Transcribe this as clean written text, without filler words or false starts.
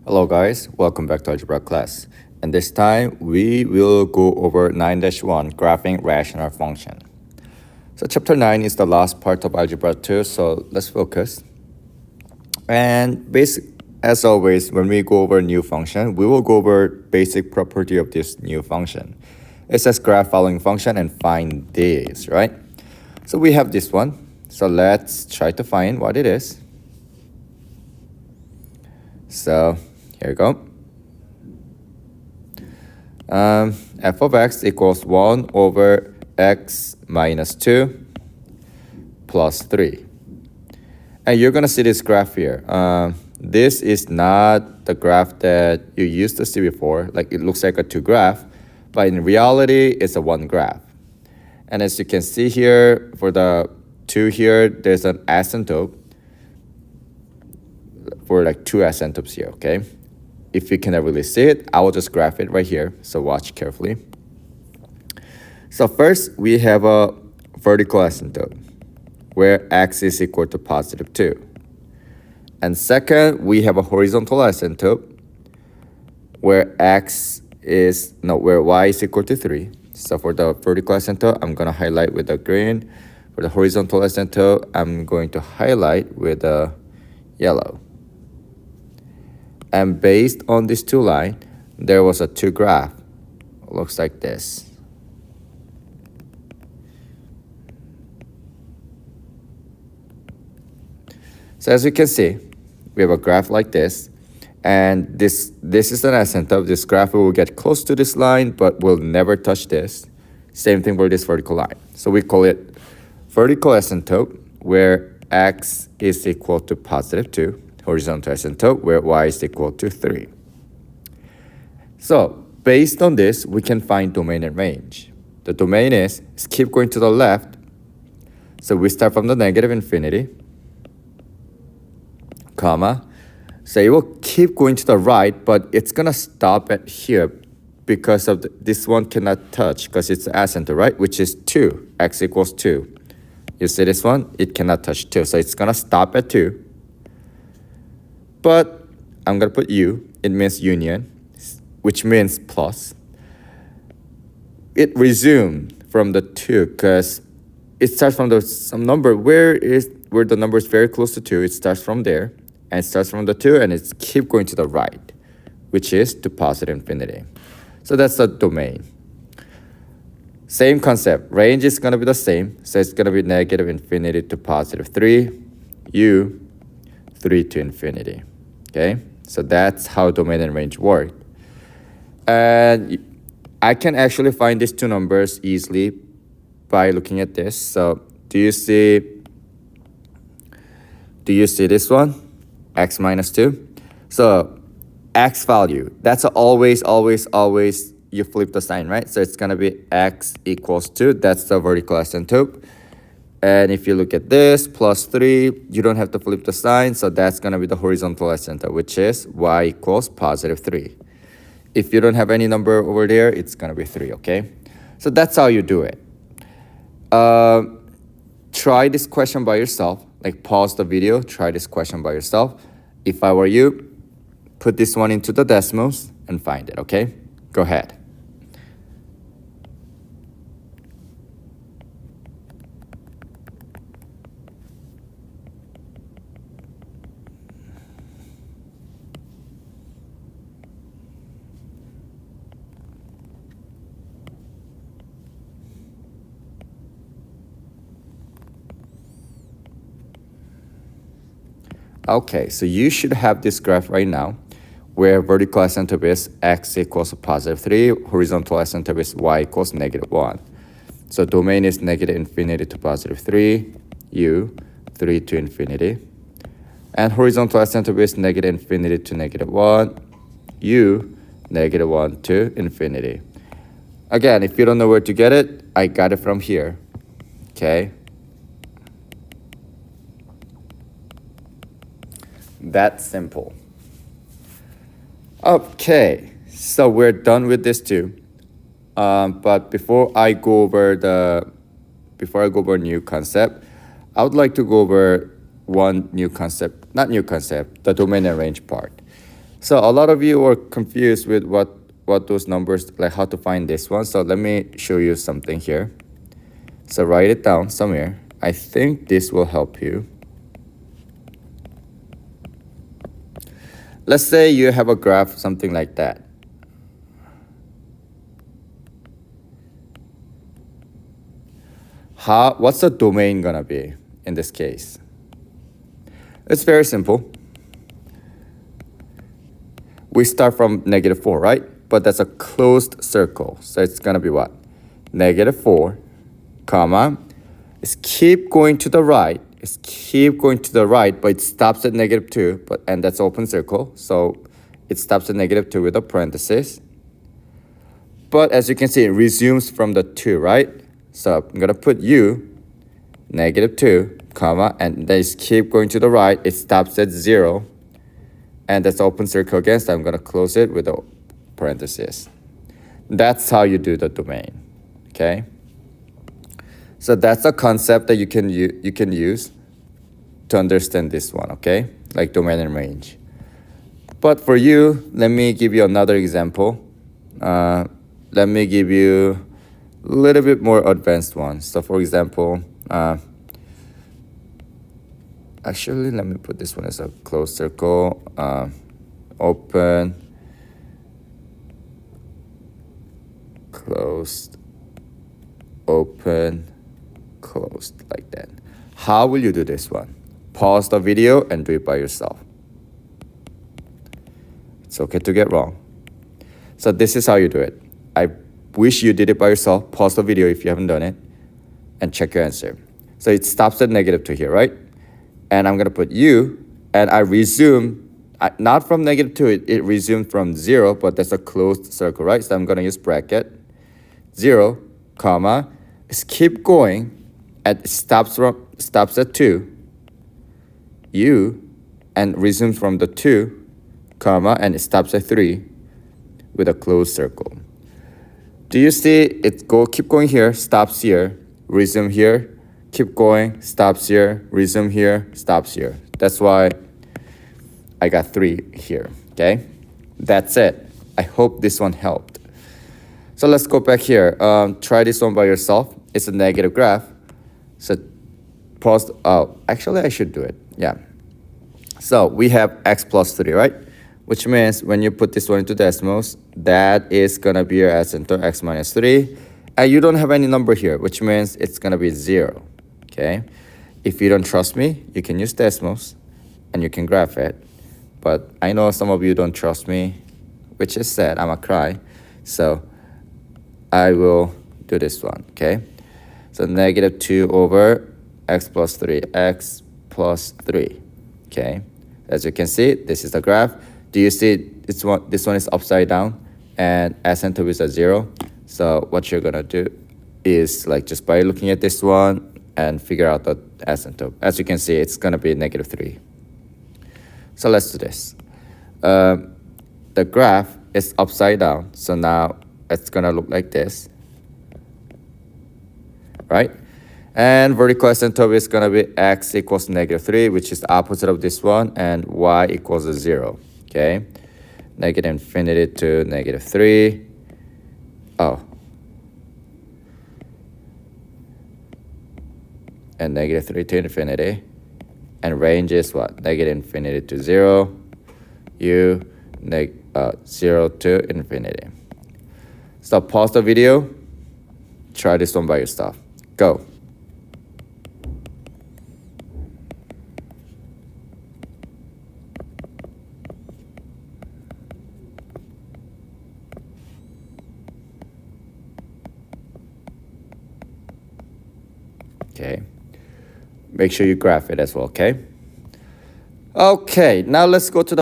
Hello guys, welcome back to algebra class. And this time we will go over 9-1 graphing rational function. So chapter 9 is the last part of algebra 2, so let's focus. And as always, when we go over a new function, we will go over basic property of this new function. It says graph following function and find this, right? So we have this one. So let's try to find what it is. So here we go. F of x equals 1 over x minus 2 plus 3. And you're going to see this graph here. This is not the graph that you used to see before. Like it looks like a 2 graph, but in reality, it's a 1 graph. And as you can see here, for the 2 here, there's an asymptote for like 2 asymptotes here, okay? If you cannot really see it, I will just graph it right here. So watch carefully. So first, we have a vertical asymptote where x is equal to positive 2. And second, we have a horizontal asymptote where where y is equal to 3. So for the vertical asymptote, I'm going to highlight with the green. For the horizontal asymptote, I'm going to highlight with the yellow. And based on these two lines, there was a 2 graph. It looks like this. So as you can see, we have a graph like this. And this is an asymptote. This graph will get close to this line, but will never touch this. Same thing for this vertical line. So we call it vertical asymptote, where x is equal to positive 2. Horizontal asymptote, where y is equal to 3. So based on this, we can find domain and range. The domain is keep going to the left. So we start from the negative infinity, comma. So it will keep going to the right, but it's going to stop at here because of this one cannot touch because it's asymptote, right? Which is 2, x equals 2. You see this one? It cannot touch 2. So it's going to stop at 2. But I'm going to put u. It means union, which means plus. It resumed from the 2 because it starts from some number where the number is very close to 2. It starts from there. And it starts from the 2, and it's keep going to the right, which is to positive infinity. So that's the domain. Same concept. Range is going to be the same. So it's going to be negative infinity to positive 3, u, 3 to infinity. Okay? So that's how domain and range work. And I can actually find these two numbers easily by looking at this. So do you see this one? X minus 2. So x value, that's always you flip the sign, right? So it's going to be x equals 2. That's the vertical asymptote. And if you look at this, plus 3, you don't have to flip the sign. So that's going to be the horizontal asymptote, which is y equals positive 3. If you don't have any number over there, it's going to be 3, okay? So that's how you do it. Try this question by yourself. Like pause the video, try this question by yourself. If I were you, put this one into the decimals and find it, okay? Go ahead. Okay, so you should have this graph right now where vertical asymptote is x equals positive 3, horizontal asymptote is y equals negative 1. So domain is negative infinity to positive 3, u, 3 to infinity. And horizontal asymptote is negative infinity to negative 1, u, negative 1 to infinity. Again, if you don't know where to get it, I got it from here, okay? That simple. Okay, so we're done with this too. But before I go over a new concept, I would like to go over one new concept, not new concept, the domain and range part. So a lot of you were confused with what those numbers, like how to find this one. So let me show you something here. So write it down somewhere. I think this will help you. Let's say you have a graph, something like that. What's the domain gonna be in this case? It's very simple. We start from -4, right? But that's a closed circle. So it's gonna be what? -4, comma. It's keep going to the right. It's keep going to the right, but it stops at -2, and that's open circle. So it stops at -2 with a parenthesis. But as you can see, it resumes from the 2, right? So I'm gonna put u, -2, comma, and then just keep going to the right. It stops at 0, and that's open circle again. So I'm gonna close it with a parenthesis. That's how you do the domain, okay? So that's a concept that you can use to understand this one, okay? Like domain and range. But for you, let me give you another example. Let me give you a little bit more advanced one. So for example, actually, let me put this one as a closed circle, open, closed, open, closed, like that. How will you do this one? Pause the video and do it by yourself. It's okay to get wrong. So this is how you do it. I wish you did it by yourself. Pause the video if you haven't done it and check your answer. So it stops at -2 here, right? And I'm gonna put u, and I resume, not from -2, it resumed from 0, but that's a closed circle, right? So I'm gonna use bracket, 0, comma, just keep going, and it stops at 2, u, and resumes from the 2, comma, and it stops at 3 with a closed circle. Do you see it keep going here, stops here, resume here, keep going, stops here, resume here, stops here. That's why I got 3 here, okay? That's it. I hope this one helped. So let's go back here. Try this one by yourself. It's a negative graph. So pause. Actually, I should do it. Yeah. So we have x plus 3, right? Which means when you put this one into decimals, that is going to be your asymptote, x minus 3. And you don't have any number here, which means it's going to be 0, okay? If you don't trust me, you can use decimals, and you can graph it. But I know some of you don't trust me, which is sad. I'm going to cry. So I will do this one, okay? So -2 over x plus 3, x plus 3, okay? As you can see, this is the graph. Do you see this one is upside down and asymptote is at 0? So what you're gonna do is like just by looking at this one and figure out the asymptote. As you can see, it's gonna be -3. So let's do this. The graph is upside down, so now it's gonna look like this, right? And vertical asymptote is gonna be x equals -3, which is the opposite of this one, and y equals 0. Okay, -infinity to -3. Oh. And -3 to infinity. And range is what? -infinity to 0. 0 to infinity. So pause the video. Try this one by yourself. Go. Okay. Make sure you graph it as well, okay? Okay, now let's go to the